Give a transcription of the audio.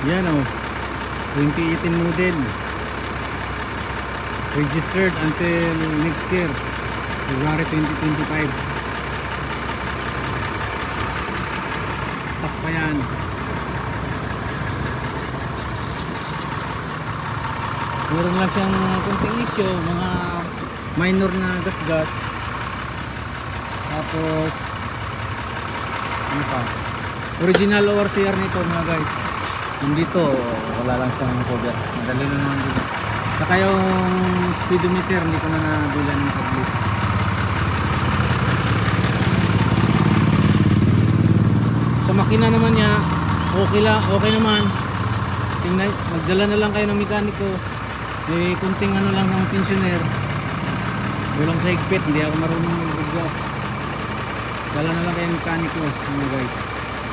Yan o, 2018 model, registered until next year, February 2025. Stock pa yan. Meron lang siyang konting issue, mga minor na gas-gas. Tapos ano pa, original ORCR nito mga guys. Yung dito wala lang siyang cover, madali na naman dito. Saka yung speedometer hindi ko na nabilan ng tablet. Sa makina naman niya okay lang, okay naman. Tingnan, magdala na lang kayo ng mekaniko. May kunting ano lang ng tensioner. Walang sa higpit, hindi ako marunong mag-gas. Dala na lang kayo ng mekaniko mga guys.